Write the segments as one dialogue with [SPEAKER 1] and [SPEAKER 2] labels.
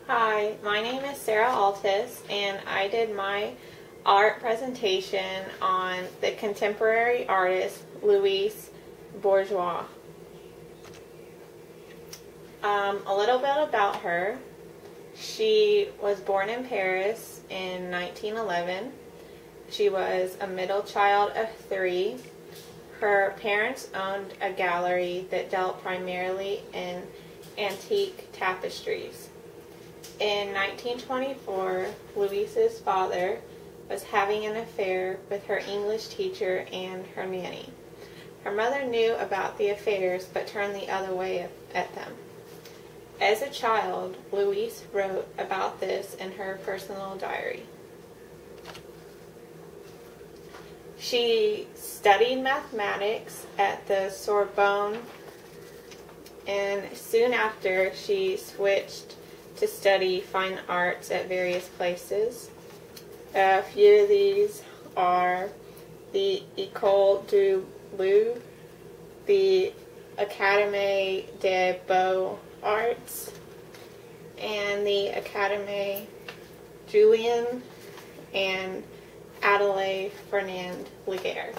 [SPEAKER 1] Hi, my name is Sarah Altus, and I did my art presentation on the contemporary artist Louise Bourgeois. A little bit about her. She was born in Paris in 1911. She was a middle child of three. Her parents owned a gallery that dealt primarily in antique tapestries. In 1924, Louise's father was having an affair with her English teacher and her nanny. Her mother knew about the affairs but turned the other way at them. As a child, Louise wrote about this in her personal diary. She studied mathematics at the Sorbonne, and soon after she switched to study fine arts at various places. A few of these are the École du Louvre, the Académie des Beaux-Arts, and the Académie Julian and Adelaide Fernand Laguerre.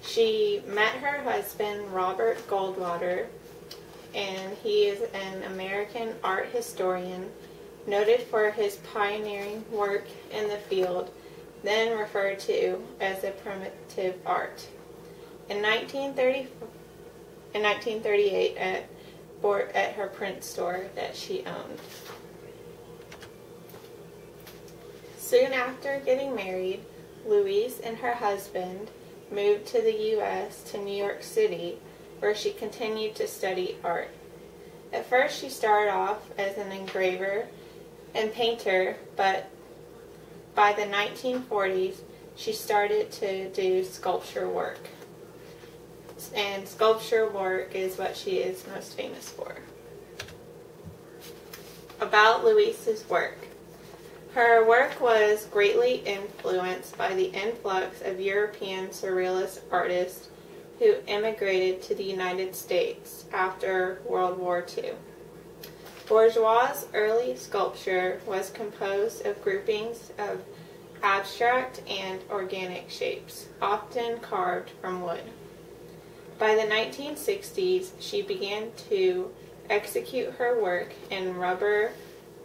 [SPEAKER 1] She met her husband, Robert Goldwater, and he is an American art historian noted for his pioneering work in the field, then referred to as a primitive art. In 1938 at her print store that she owned. Soon after getting married, Louise and her husband moved to the U.S. to New York City, where she continued to study art. At first she started off as an engraver and painter, but by the 1940s she started to do sculpture work. And sculpture work is what she is most famous for. About Louise's work. Her work was greatly influenced by the influx of European Surrealist artists who immigrated to the United States after World War II. Bourgeois' early sculpture was composed of groupings of abstract and organic shapes, often carved from wood. By the 1960s, she began to execute her work in rubber,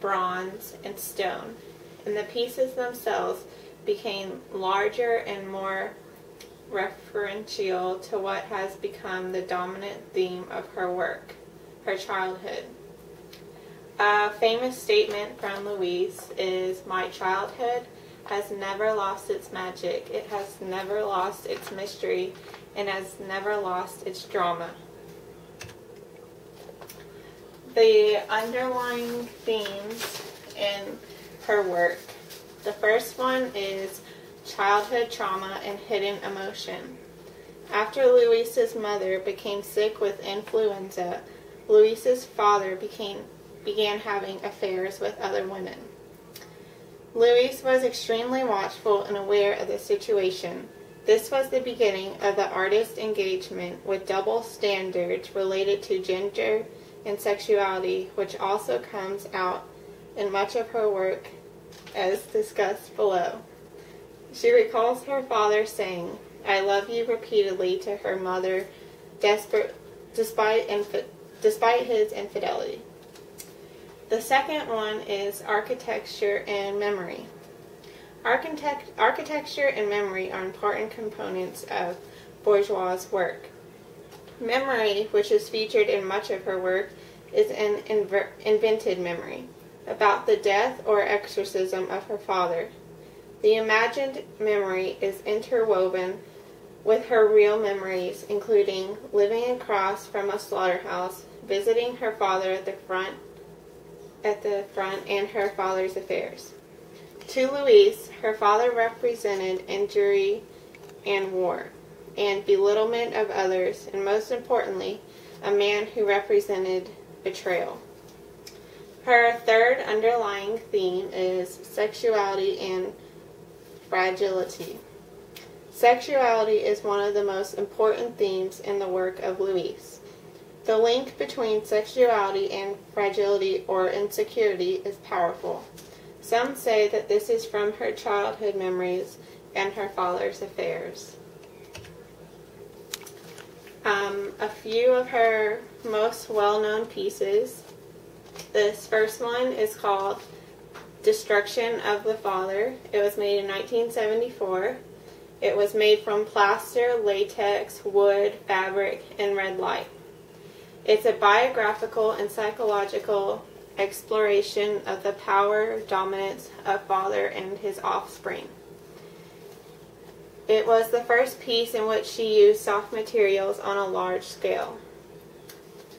[SPEAKER 1] bronze, and stone, and the pieces themselves became larger and more referential to what has become the dominant theme of her work, her childhood. A famous statement from Louise is, "My childhood has never lost its magic, it has never lost its mystery, and has never lost its drama." The underlying themes in her work. The first one is childhood trauma and hidden emotion. After Louise's mother became sick with influenza, Louise's father began having affairs with other women. Louise was extremely watchful and aware of the situation. This was the beginning of the artist's engagement with double standards related to gender and sexuality, which also comes out in much of her work as discussed below. She recalls her father saying, "I love you," repeatedly to her mother, despite his infidelity. The second one is architecture and memory. Architecture and memory are important components of Bourgeois' work. Memory, which is featured in much of her work, is an invented memory about the death or exorcism of her father. The imagined memory is interwoven with her real memories, including living across from a slaughterhouse, visiting her father at the front, and her father's affairs. To Louise, her father represented injury and war, and belittlement of others, and most importantly, a man who represented betrayal. Her third underlying theme is sexuality and fragility. Sexuality is one of the most important themes in the work of Louise. The link between sexuality and fragility or insecurity is powerful. Some say that this is from her childhood memories and her father's affairs. A few of her most well-known pieces. This first one is called Destruction of the Father. It was made in 1974. It was made from plaster, latex, wood, fabric, and red light. It's a biographical and psychological exploration of the power, dominance of father and his offspring. It was the first piece in which she used soft materials on a large scale.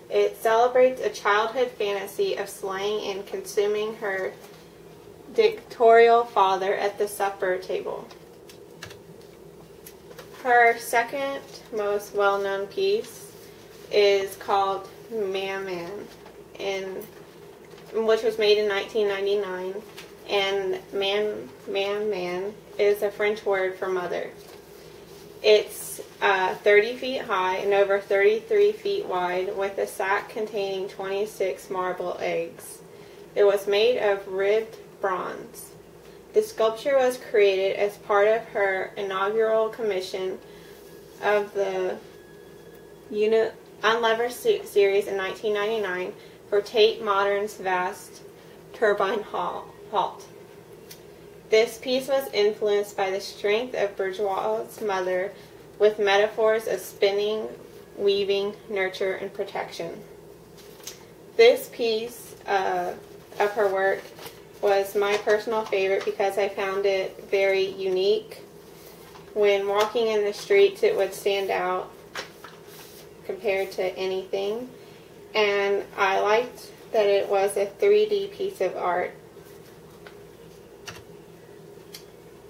[SPEAKER 1] It celebrates a childhood fantasy of slaying and consuming her dictatorial father at the supper table. Her second most well-known piece is called Man, which was made in 1999, and man is a French word for mother. It's 30 feet high and over 33 feet wide, with a sack containing 26 marble eggs. It was made of ribbed bronze. The sculpture was created as part of her inaugural commission of the Unlever series in 1999 for Tate Modern's vast turbine halt. This piece was influenced by the strength of Bourgeois' mother, with metaphors of spinning, weaving, nurture, and protection. This piece of her work was my personal favorite because I found it very unique. When walking in the streets, it would stand out compared to anything. And I liked that it was a 3D piece of art.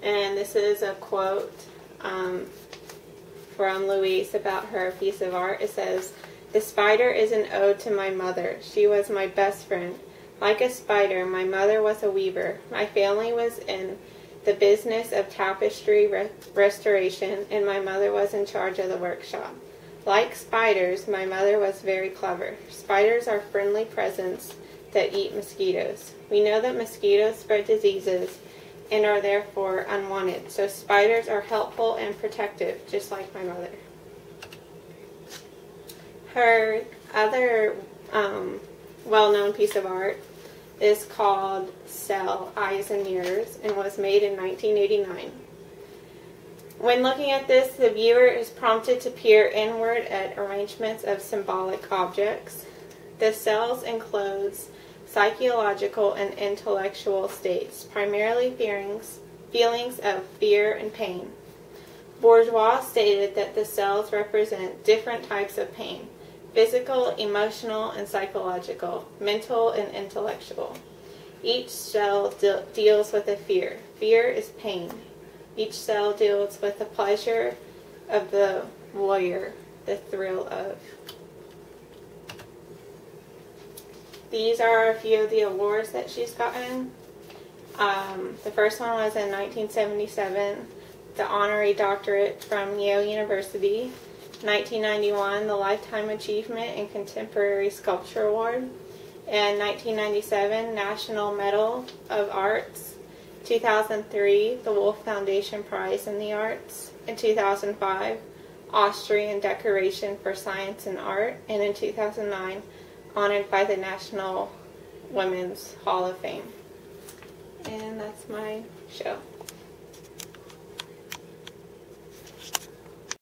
[SPEAKER 1] And this is a quote from Louise about her piece of art. It says, "The spider is an ode to my mother. She was my best friend. Like a spider, my mother was a weaver. My family was in the business of tapestry restoration, and my mother was in charge of the workshop. Like spiders, my mother was very clever. Spiders are friendly presents that eat mosquitoes. We know that mosquitoes spread diseases and are therefore unwanted, so spiders are helpful and protective, just like my mother." Her other well-known piece of art is called Cell, Eyes and Mirrors, and was made in 1989. When looking at this, the viewer is prompted to peer inward at arrangements of symbolic objects. The cells enclose psychological and intellectual states, primarily feelings of fear and pain. Bourgeois stated that the cells represent different types of pain: physical, emotional, and psychological, mental, and intellectual. Each cell deals with a fear. Fear is pain. Each cell deals with the pleasure of the voyeur, the thrill of. These are a few of the awards that she's gotten. The first one was in 1977, the honorary doctorate from Yale University. 1991, the Lifetime Achievement in Contemporary Sculpture Award. And 1997, National Medal of Arts. 2003, the Wolf Foundation Prize in the Arts. In 2005, Austrian Decoration for Science and Art. And in 2009, honored by the National Women's Hall of Fame. And that's my show.